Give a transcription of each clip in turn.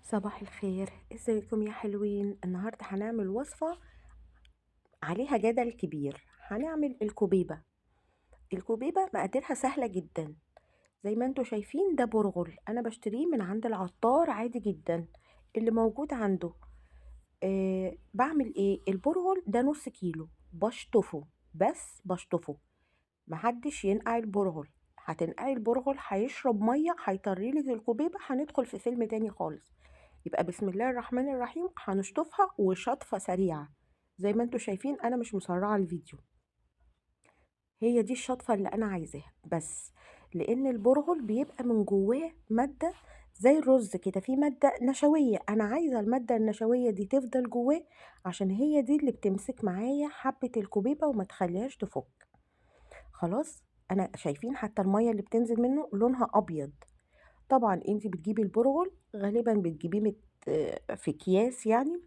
صباح الخير، ازيكم يا حلوين؟ النهارده هنعمل وصفة عليها جدل كبير. هنعمل الكوبيبة. الكوبيبة مقاديرها سهلة جدا. زي ما انتوا شايفين ده برغل انا بشتريه من عند العطار عادي جدا اللي موجود عنده. بعمل ايه؟ البرغل ده نص كيلو بشطفه. بس بشطفه. محدش ينقع البرغل. هتنقعي البرغل هيشرب ميه هيطريلك الكوبيبه، هندخل في فيلم تاني خالص. يبقى بسم الله الرحمن الرحيم هنشطفها وشطفه سريعه. زي ما انتوا شايفين انا مش مسرعه الفيديو. هي دي الشطفه اللي انا عايزاها بس. لان البرغل بيبقى من جواه ماده زي الرز كده، في ماده نشويه، انا عايزه الماده النشويه دي تفضل جواه عشان هي دي اللي بتمسك معايا حبه الكوبيبه وما تخليهاش تفك. خلاص. انا شايفين حتى الميه اللي بتنزل منه لونها ابيض. طبعا انت بتجيبي البرغل غالبا بتجيبيه في اكياس يعني،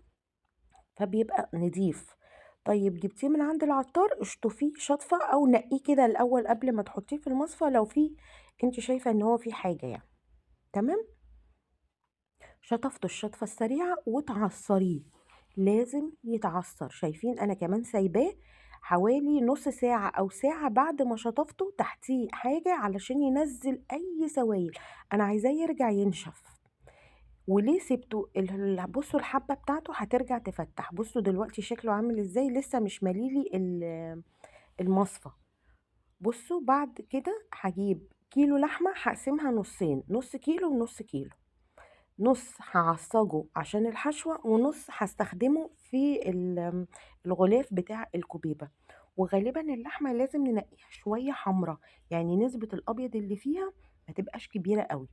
فبيبقى نضيف. طيب جبتيه من عند العطار اشطفيه شطفه او نقيه كده الاول قبل ما تحطيه في المصفى لو في انت شايفه ان هو في حاجه يعني. تمام. شطفته الشطفة السريعة وتعصريه. لازم يتعصر. شايفين انا كمان سايباه حوالي نص ساعة او ساعة بعد ما شطفته تحتيه حاجة علشان ينزل اي سوائل. انا عايزاه يرجع ينشف. وليه سبته بصوا الحبة بتاعته هترجع تفتح. بصوا دلوقتي شكله عامل ازاي، لسه مش مليلي المصفى. بصوا بعد كده هجيب كيلو لحمة هقسمها نصين، نص كيلو ونص كيلو. نص هعصجه عشان الحشوة ونص هستخدمه في الغلاف بتاع الكوبيبة. وغالبا اللحمة لازم ننقيها شوية حمرا، يعني نسبة الأبيض اللي فيها ما تبقاش كبيرة قوي.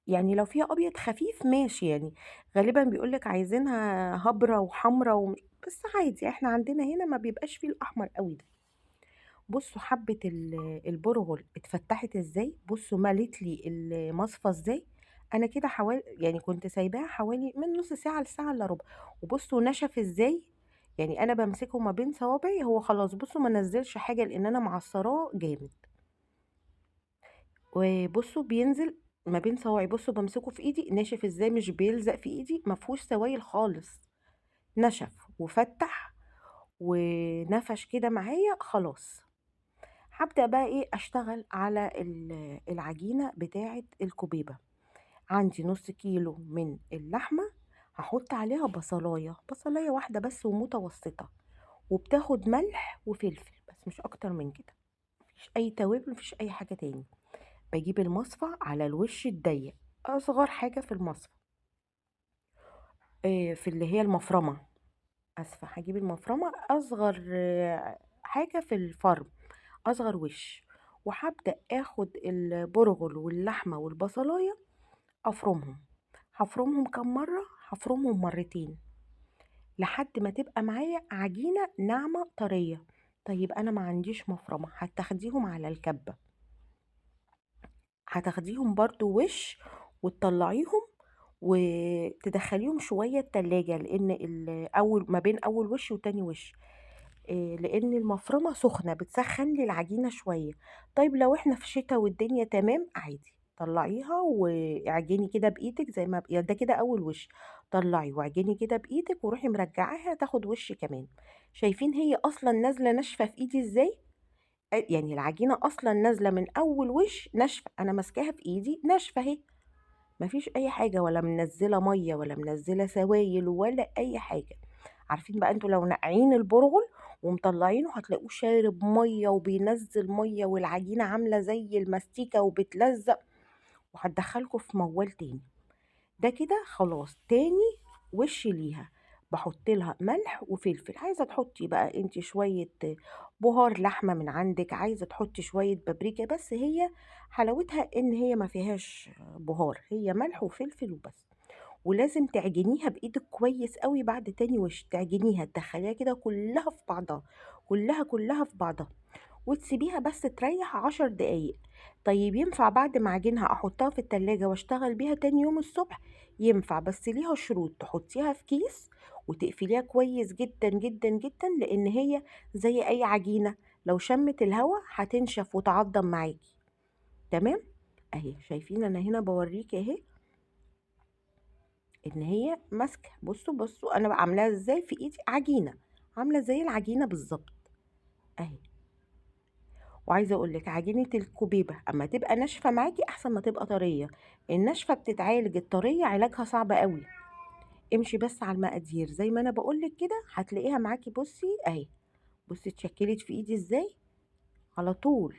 يعني لو فيها أبيض خفيف ماشي يعني. غالبا بيقولك عايزينها هبرة وحمرا بس عادي احنا عندنا هنا ما بيبقاش فيه الأحمر قوي ده. بصوا حبة البرغل اتفتحت ازاي، بصوا ملت لي المصفى ازاي. انا كده حوالي يعني كنت سايباها حوالي من نص ساعة لساعة الا ربع. وبصوا نشف ازاي. يعني انا بمسكه ما بين صوابعي هو خلاص. بصوا ما نزلش حاجة لان انا معصراه جامد. وبصوا بينزل ما بين صواعي. بصوا بمسكه في ايدي ناشف ازاي، مش بيلزق في ايدي، ما فيهوش سوائل خالص. نشف وفتح ونفش كده معايا خلاص. هبدأ بقى ايه اشتغل على العجينة بتاعة الكوبيبة. عندي نص كيلو من اللحمة. هحط عليها بصلاية، بصلاية واحدة بس ومتوسطة. وبتاخد ملح وفلفل بس مش اكتر من كده. مفيش اي توابل، مفيش اي حاجة تاني. بجيب المصفى على الوش الضيق، اصغر حاجة في المصفى. في اللي هي المفرمة. اسفة، هجيب المفرمة اصغر حاجة في الفرم. اصغر وش. وهبدأ اخد البرغل واللحمة والبصلاية افرمهم. هفرمهم كم مرة؟ هفرمهم مرتين لحد ما تبقى معايا عجينة ناعمة طرية. طيب انا ما عنديش مفرمة، هتاخديهم على الكبة. هتاخديهم برضو وش وتطلعيهم وتدخليهم شوية التلاجة، لان اول ما بين اول وش وتاني وش. لان المفرمه سخنه بتسخن لي العجينه شويه. طيب لو احنا في شتاء والدنيا تمام عادي، طلعيها واعجني كده بايدك زي ما ده كده اول وش. طلعي واعجني كده بايدك وروحي مرجعاها تاخد وش كمان. شايفين هي اصلا نازله ناشفه في ايدي ازاي؟ يعني العجينه اصلا نازله من اول وش ناشفه، انا ماسكاها في ايدي ناشفه اهي. مفيش اي حاجه، ولا منزله ميه ولا منزله سوائل ولا اي حاجه. عارفين بقى انتوا لو ناقعين البرغل ومطلعينه هتلاقوه شارب ميه وبينزل ميه والعجينه عامله زي المستيكه وبتلزق. وهتدخلكوا في موال تاني. ده كده خلاص. تاني وش ليها بحط لها ملح وفلفل. عايزه تحطي بقى انت شويه بهار لحمه من عندك، عايزه تحطي شويه بابريكا، بس هي حلاوتها ان هي ما فيهاش بهار، هي ملح وفلفل وبس. ولازم تعجنيها بايدك كويس قوي بعد تاني وش، تعجنيها تدخليها كده كلها في بعضها. كلها في بعضها. وتسيبيها بس تريح 10 دقايق. طيب ينفع بعد ما اعجنها احطها في التلاجة واشتغل بيها تاني يوم الصبح؟ ينفع، بس ليها شروط. تحطيها في كيس وتقفليها كويس جدا جدا جدا، لان هي زي اي عجينة لو شمت الهواء هتنشف وتعضم معاكي. تمام. اهي شايفين انا هنا بوريكي اهي. ان هي ماسكه. بصوا انا عاملاها ازاي في ايدي، عجينه، عامله زي العجينه بالظبط اهي. وعايزه اقول لك عجينه الكوبيبه اما تبقى ناشفه معاكي احسن ما تبقى طريه. الناشفه بتتعالج، الطريه علاجها صعب قوي. امشي بس على المقادير زي ما انا بقول لك كده هتلاقيها معاكي. بصي اهي، بصي اتشكلت في ايدي ازاي على طول،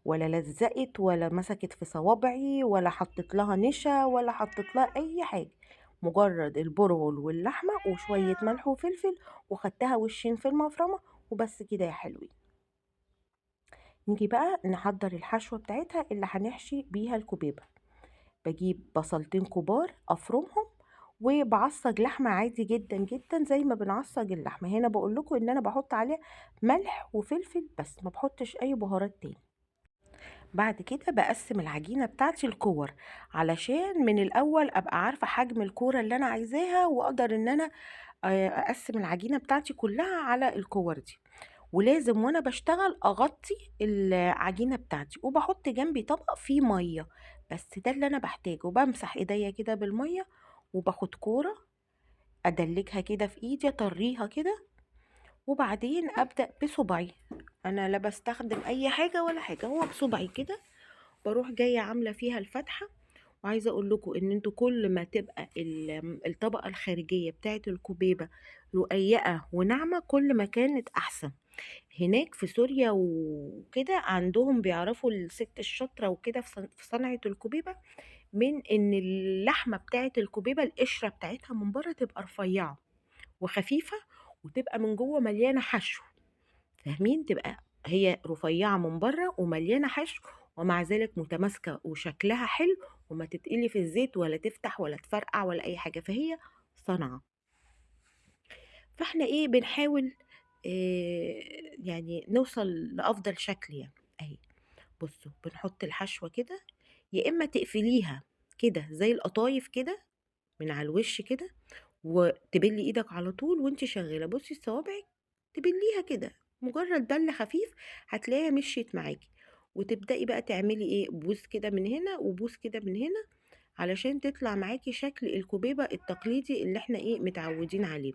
ولا لزقت ولا مسكت في صوابعي ولا حطيت لها نشا ولا حطيت لها اي حاجه. مجرد البرغل واللحمه وشويه ملح وفلفل، وخدتها وشين في المفرمه وبس كده يا حلوين. نيجي بقى نحضر الحشوه بتاعتها اللي هنحشي بيها الكوبيبه. بجيب بصلتين كبار افرمهم، وبعصج لحمه عادي جدا جدا زي ما بنعصج اللحمه. هنا بقول لكم ان انا بحط عليها ملح وفلفل بس، ما بحطش اي بهارات تاني. بعد كده بقسم العجينة بتاعتي الكور، علشان من الأول أبقى عارفة حجم الكورة اللي أنا عايزاها، وأقدر إن أنا أقسم العجينة بتاعتي كلها على الكور دي. ولازم وأنا بشتغل أغطي العجينة بتاعتي، وبحط جنبي طبق فيه مية. بس ده اللي أنا بحتاجه. بمسح إيديا كده بالمية، وباخد كورة أدلكها كده في إيدي، أطريها كده، وبعدين أبدأ بصبعي. أنا لا بستخدم أي حاجة ولا حاجة، هو بصبعي كده باروح جايه عامله فيها الفتحه. وعايزه اقول لكم ان انتوا كل ما تبقى الطبقه الخارجيه بتاعه الكوبيبه رقيقه وناعمه كل ما كانت احسن. هناك في سوريا وكده عندهم بيعرفوا الست الشاطره وكده في صنعه الكوبيبه، من ان اللحمه بتاعه الكوبيبه القشره بتاعتها من بره تبقى رفيعه وخفيفه، وتبقى من جوه مليانه حشو. فاهمين؟ تبقى هي رفيعة من بره ومليانة حشو، ومع ذلك متماسكة وشكلها حلو، وما تتقلي في الزيت ولا تفتح ولا تفرقع ولا أي حاجة. فهي صنعة. فاحنا ايه بنحاول يعني نوصل لأفضل شكل يعني. اهي بصوا بنحط الحشوة كده، يا إما تقفليها كده زي القطايف كده من على الوش كده، وتبلي ايدك على طول وانت شغاله. بصي صوابعك تبليها كده مجرد بل خفيف، هتلاقيها مشيت معاكي. وتبدأي بقى تعملي ايه، بوس كده من هنا وبوس كده من هنا، علشان تطلع معاكي شكل الكوبيبة التقليدي اللي احنا ايه متعودين عليه.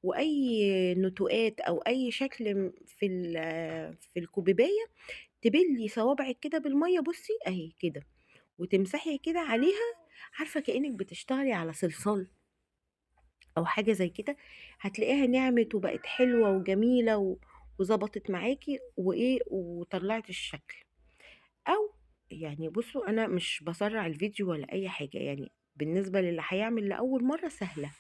واي نتوءات او اي شكل في في الكوبيبايه، تبلي صوابعك كده بالميه. بصي اهي كده، وتمسحي كده عليها، عارفه كأنك بتشتغلي على صلصال او حاجه زي كده. هتلاقيها نعمت وبقت حلوه وجميله وظبطت معاكي وايه وطلعت الشكل. او يعني بصوا انا مش بسرع الفيديو ولا اي حاجه يعني. بالنسبه للي هيعمل لاول مره سهله،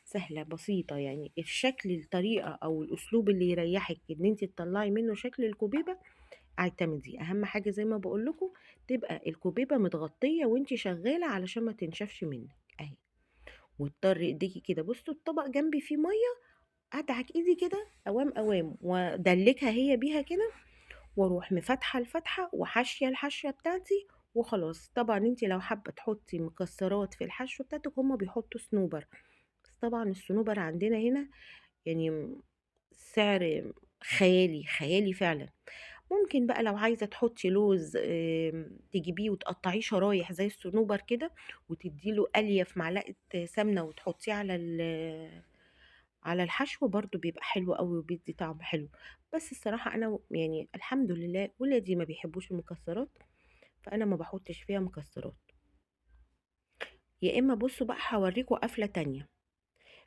سهله بسيطه يعني. الشكل، الطريقه او الاسلوب اللي يريحك ان انت تطلعي منه شكل الكوبيبه اعتمدي. اهم حاجه زي ما بقول لكم تبقى الكوبيبه متغطيه وانت شغاله علشان ما تنشفش منك اهي. واضطر ايديكي كده، بصوا الطبق جنبي فيه ميه، ادعك ايدي كده اوام اوام وادلكها هي بيها كده، واروح مفتحه الفتحه وحاشيه الحشيه بتاعتي وخلاص. طبعا انت لو حابه تحطي مكسرات في الحشو بتاعتك، هما بيحطوا صنوبر، بس طبعا الصنوبر عندنا هنا يعني سعر خيالي خيالي فعلا. ممكن بقى لو عايزه تحطي لوز تجيبيه وتقطعيه شرايح زي الصنوبر كده، وتديله قليه في معلقه سمنه وتحطيه على الحشو، برضو بيبقى حلو قوي وبيدي طعم حلو. بس الصراحة أنا يعني الحمد لله ولادي ما بيحبوش المكسرات، فأنا ما بحطش فيها مكسرات. يا إما بصوا بقى هوريكوا قفلة تانية،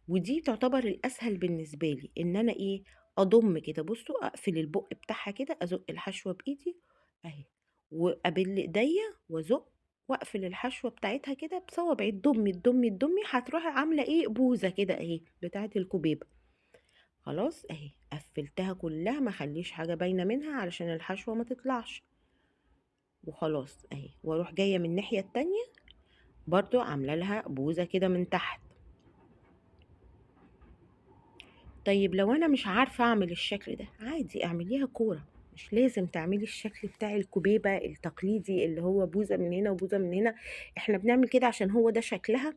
ودي تعتبر الأسهل بالنسبة لي. إن أنا إيه، أضم كده، بصوا أقفل البق بتاعها كده، أزق الحشوة بإيدي أهي، وأبل إيديا وأزق، واقفل الحشوة بتاعتها كده بصوابعي، تضمي تضمي تضمي، هتروحي عاملة ايه بوزة كده اهي بتاعت الكوبيبة. خلاص اهي قفلتها كلها، ما خليش حاجة باينة منها علشان الحشوة ما تطلعش. وخلاص اهي، واروح جاية من الناحية التانية برضو عاملة لها بوزة كده من تحت. طيب لو انا مش عارفة اعمل الشكل ده، عادي اعمليها كورة، مش لازم تعملي الشكل بتاع الكوبيبة التقليدي اللي هو بوزة من هنا وبوزة من هنا. احنا بنعمل كده عشان هو ده شكلها.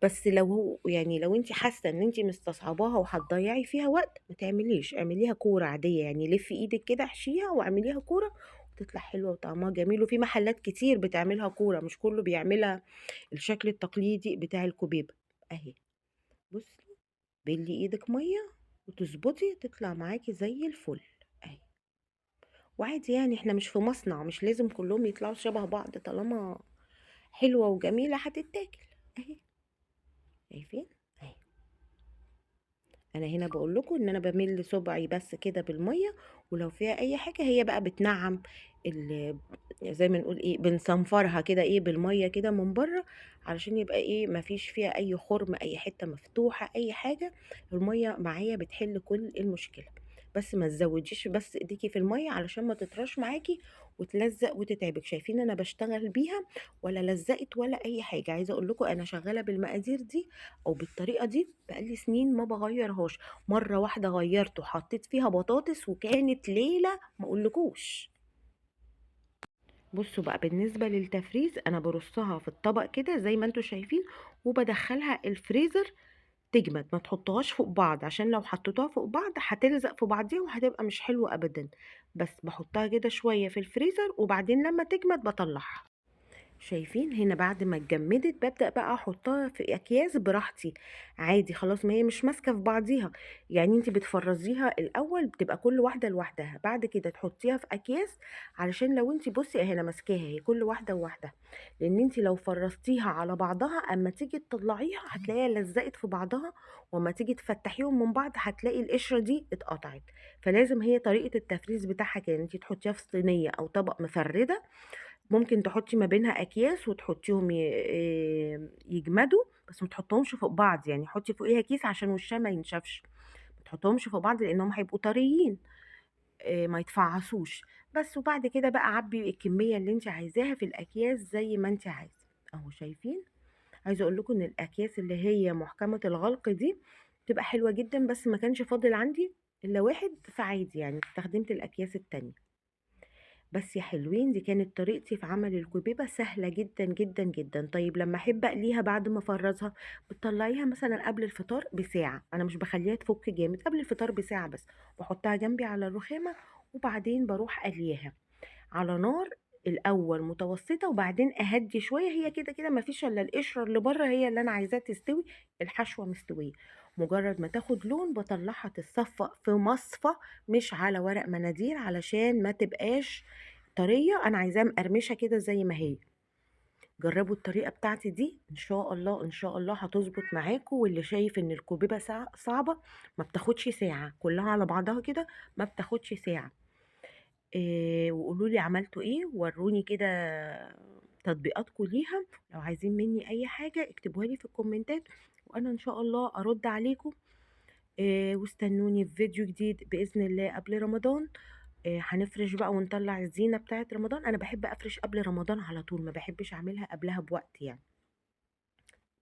بس لو هو يعني لو انت حاسه ان انت مستصعباها وهتضيعي فيها وقت، ما تعمليش، اعمليها كوره عاديه يعني. لفي ايدك كده احشيها واعمليها كوره، وتطلع حلوه وطعمها جميل. وفي محلات كتير بتعملها كوره، مش كله بيعملها الشكل التقليدي بتاع الكوبيبه اهي. بصي، بلي ايدك ميه وتظبطي تطلع معاكي زي الفل اهي. وعادي يعني احنا مش في مصنع، مش لازم كلهم يطلعوا شبه بعض، طالما حلوة وجميلة هتتاكل اهي. شايفين اهي. انا هنا بقول لكم ان انا بمل صبعي بس كده بالميه، ولو فيها اي حاجه هي بقى بتنعم زي ما نقول ايه، بنصنفرها كده ايه بالميه كده من بره، علشان يبقى ايه مفيش فيها اي خرم، اي حته مفتوحه، اي حاجه. الميه معايا بتحل كل المشكله. بس ما تزوديش بس ايديكي في الميه علشان ما تطرش معاكي وتلزق وتتعبك. شايفين انا بشتغل بيها ولا لزقت ولا اي حاجه. عايزه اقول لكم انا شغاله بالمقادير دي او بالطريقه دي بقالي سنين ما بغيرهاش. مره واحده غيرت وحطيت فيها بطاطس وكانت ليله ما اقولكوش. بصوا بقى، بالنسبه للتفريز انا برصها في الطبق كده زي ما انتم شايفين، وبدخلها الفريزر تجمد. ما تحطوهاش فوق بعض عشان لو حطيتوها فوق بعض هتلزق في بعضيها وهتبقى مش حلوه ابدا. بس بحطها كده شويه في الفريزر وبعدين لما تجمد بطلعها. شايفين هنا بعد ما اتجمدت ببدأ بقى احطها في اكياس براحتي عادي. خلاص ما هي مش ماسكه في بعضيها، يعني انت بتفرزيها الاول بتبقى كل واحده لوحدها، بعد كده تحطيها في اكياس علشان لو انت بصي اهي انا ماسكاها هي كل واحده وواحده. لان انت لو فرزتيها على بعضها اما تيجي تطلعيها هتلاقيها لزقت في بعضها، واما تيجي تفتحيهم من بعض هتلاقي القشره دي اتقطعت. فلازم هي طريقه التفريز بتاعها كده، انت تحطيها في صينيه او طبق مفرده، ممكن تحطي ما بينها اكياس وتحطيهم يجمدوا، بس ما تحطهمش فوق بعض، يعني حطي فوقيها كيس عشان وشها ما ينشفش. ما تحطهمش فوق بعض لانهم هيبقوا طريين، ما يتفعصوش. بس وبعد كده بقى عبي الكميه اللي انت عايزاها في الاكياس زي ما انت عايزه. اهو شايفين. عايزه اقول لكم ان الاكياس اللي هي محكمه الغلق دي بتبقى حلوه جدا، بس ما كانش فاضل عندي الا واحد فعادي يعني استخدمت الاكياس التانية. بس يا حلوين دي كانت طريقتي في عمل الكبيبة سهلة جدا جدا جدا. طيب لما احب اقليها بعد ما افرزها، بتطلعيها مثلا قبل الفطار بساعة، انا مش بخليها تفك جامد، قبل الفطار بساعة بس، بحطها جنبي على الرخامة وبعدين بروح قليها على نار الاول متوسطة، وبعدين اهدي شوية. هي كده كده مفيش الا القشرة اللي بره هي اللي انا عايزاها تستوي، الحشوة مستوية. مجرد ما تاخد لون بطلعها تتصفى في مصفى، مش على ورق مناديل علشان ما تبقاش طرية، انا عايزاها مقرمشة كده زي ما هي. جربوا الطريقة بتاعتي دي ان شاء الله ان شاء الله هتظبط معاكم. واللي شايف ان الكوبيبة صعبة، ما بتاخدش ساعة كلها على بعضها كده، ما بتاخدش ساعة. إيه، وقولوا لي عملتوا ايه، وروني كده تطبيقاتكم ليها. لو عايزين مني اي حاجة اكتبوها لي في الكومنتات وانا ان شاء الله ارد عليكم. إيه، واستنوني في فيديو جديد بإذن الله قبل رمضان. هنفرش بقى ونطلع الزينة بتاعت رمضان. انا بحب افرش قبل رمضان على طول، ما بحبش اعملها قبلها بوقت يعني،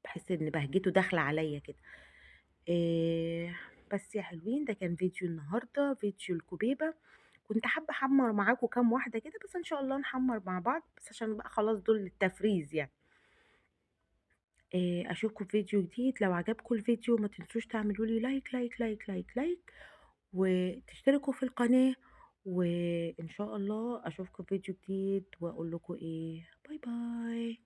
بحس ان بهجته داخلة عليا كده. إيه، بس يا حلوين ده كان فيديو النهاردة، فيديو الكوبيبة. كنت حابة احمر معاكم كام واحدة كده، بس ان شاء الله نحمر مع بعض بس عشان بقى خلاص دول للتفريز يعني. إيه، اشوفكم في فيديو جديد. لو عجبكم الفيديو ما تنسوش تعملوا لي لايك لايك لايك لايك لايك، وتشتركوا في القناة. وإن شاء الله أشوفكم في فيديو جديد وأقول لكم إيه، باي باي.